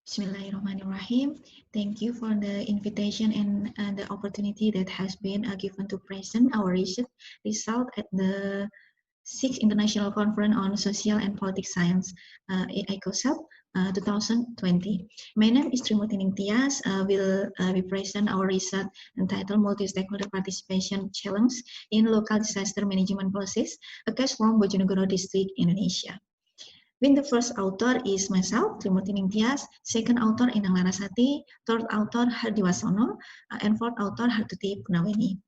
Bismillahirrahmanirrahim. Thank you for the invitation and the opportunity that has been given to present our research result at the 6th International Conference on Social and Politics Science, ICOSAP 2020. My name is Trimurti Ningtyas. Will be present our research entitled Multi-Stakeholder Participation Challenge in Local Disaster Management Policies, a case from Bojonegoro District, Indonesia. When the first author is myself, Trimurti Ningtyas, second author Inang Larasati, third author Hardi Wasono, and fourth author Hartuti Punaweni.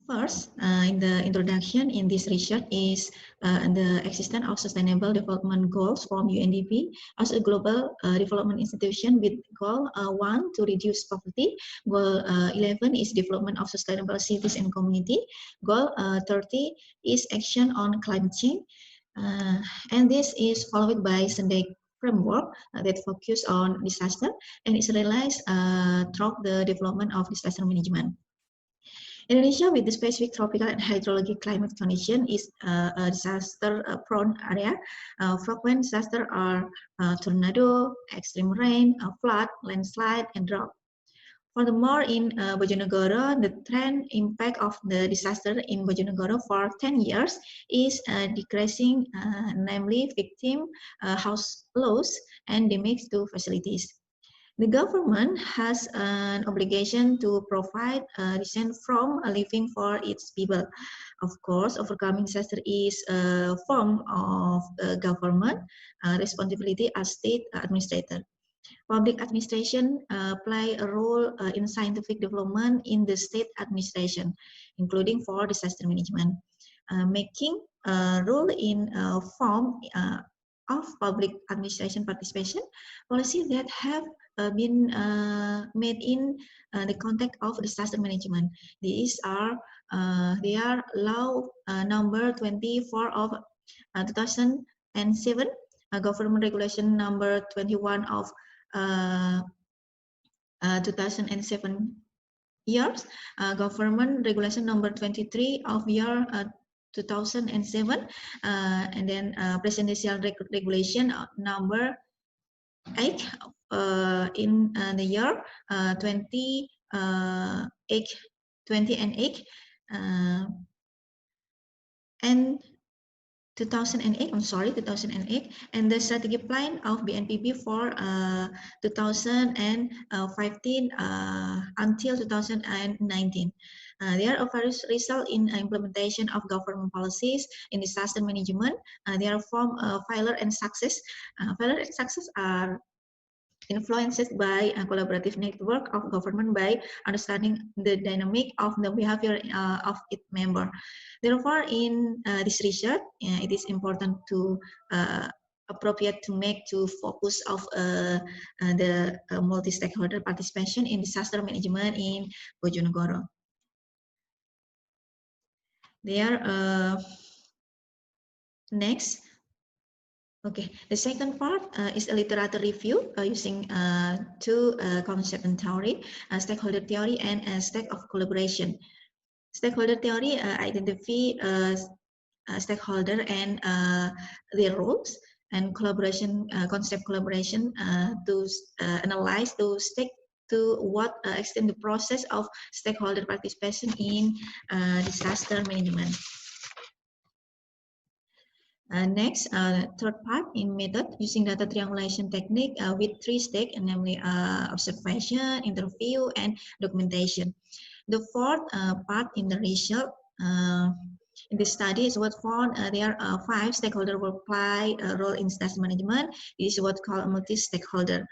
First, in the introduction in this research is the existence of Sustainable Development Goals from UNDP as a global development institution with goal 1 to reduce poverty, goal 11 is development of sustainable cities and community, goal 30 is action on climate change, and this is followed by SENDEC framework that focus on disaster and is realized through the development of disaster management. Indonesia, with the specific tropical and hydrologic climate condition, is a disaster-prone area. Frequent disasters are tornado, extreme rain, flood, landslide, and drought. Furthermore, in Bojonegoro, the trend impact of the disaster in Bojonegoro for 10 years is decreasing, namely victim, house loss, and damage to facilities. The government has an obligation to provide decent from a living for its people. Of course, overcoming disaster is a form of government responsibility as state administrator. Public administration play a role in scientific development in the state administration, including for disaster management. Making a role in form of public administration participation, policies that have been made in the context of disaster management. These are they are law number 24 of 2007, government regulation number 21 of 2007 years, government regulation number 23 of year 2007, and then presidential regulation number 8 in the year 20 and 8 and 2008, 2008, and the strategic plan of BNPB for 2015 until 2019. There are various results in implementation of government policies in disaster management. There are from failure and success. Failure and success are influenced by a collaborative network of government by understanding the dynamic of the behavior of its member. Therefore, in this research, it is important to appropriate to make to focus of the multi-stakeholder participation in disaster management in Bojonegoro. There, next. Okay, the second part is a literature review using two concepts and theory, stakeholder theory and stack of collaboration. Stakeholder theory identify stakeholder and their roles, and collaboration concept collaboration to analyze to stick to what extend the process of stakeholder participation in disaster management. Next, third part in method using data triangulation technique with three steps, namely observation, interview, and documentation. The fourth part in the research in this study is what found there are 5 stakeholders will play a role in disaster management. This is what called multi-stakeholder.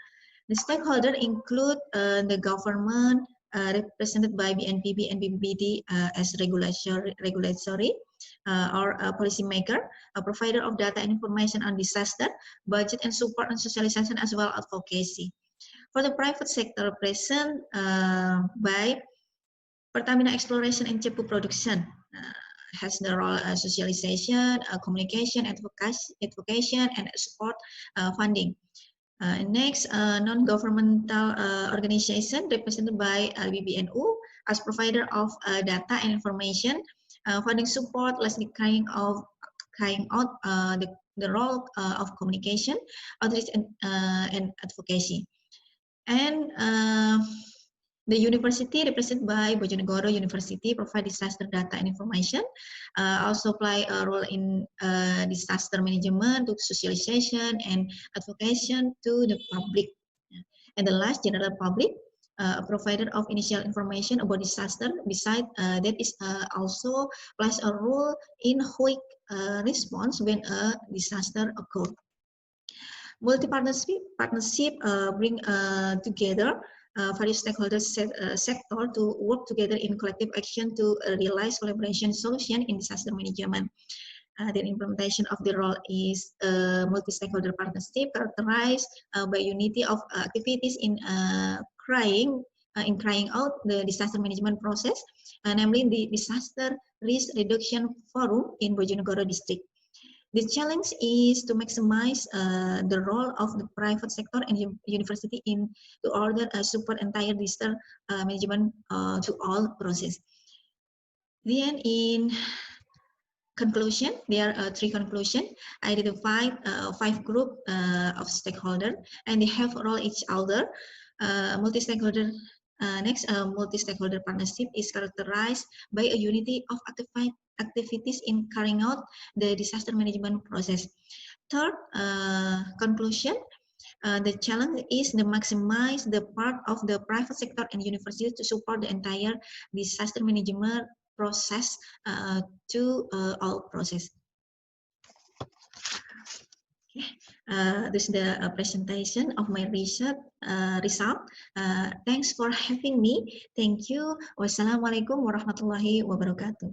The stakeholder include the government represented by BNPB and BPBD as regulatory or a policymaker, a provider of data and information on disaster, budget and support and socialization, as well as advocacy. For the private sector, present by Pertamina Exploration and Cepu Production, has the role socialization, communication, advocation, and support funding. Next, non-governmental organization represented by BBNU as provider of data and information, funding support, lastly carrying out the the role of communication, outreach, and advocacy. And the university represented by Bojonegoro University provide disaster data and information, also play a role in disaster management, to socialization and advocacy to the public. And the last, general public, a provider of initial information about disaster. Besides, that is also plays a role in quick response when a disaster occurs. Multi-partnership bring together various stakeholders sector to work together in collective action to realize collaboration solution in disaster management. The implementation of the role is multi-stakeholder partnership characterized by unity of activities in carrying out the disaster management process, namely the Disaster Risk Reduction Forum in Bojonegoro District. The challenge is to maximize the role of the private sector and university in to order support entire disaster management to all process. Then in conclusion, there are three conclusions. Identified 5 group of stakeholders, and they have role each other. Multi-stakeholder. Next, multi-stakeholder partnership is characterized by a unity of activities in carrying out the disaster management process. Third, conclusion. The challenge is to maximize the part of the private sector and universities to support the entire disaster management process to all process. Okay. This is the presentation of my research result. Thanks for having me. Thank you. Wassalamualaikum warahmatullahi wabarakatuh.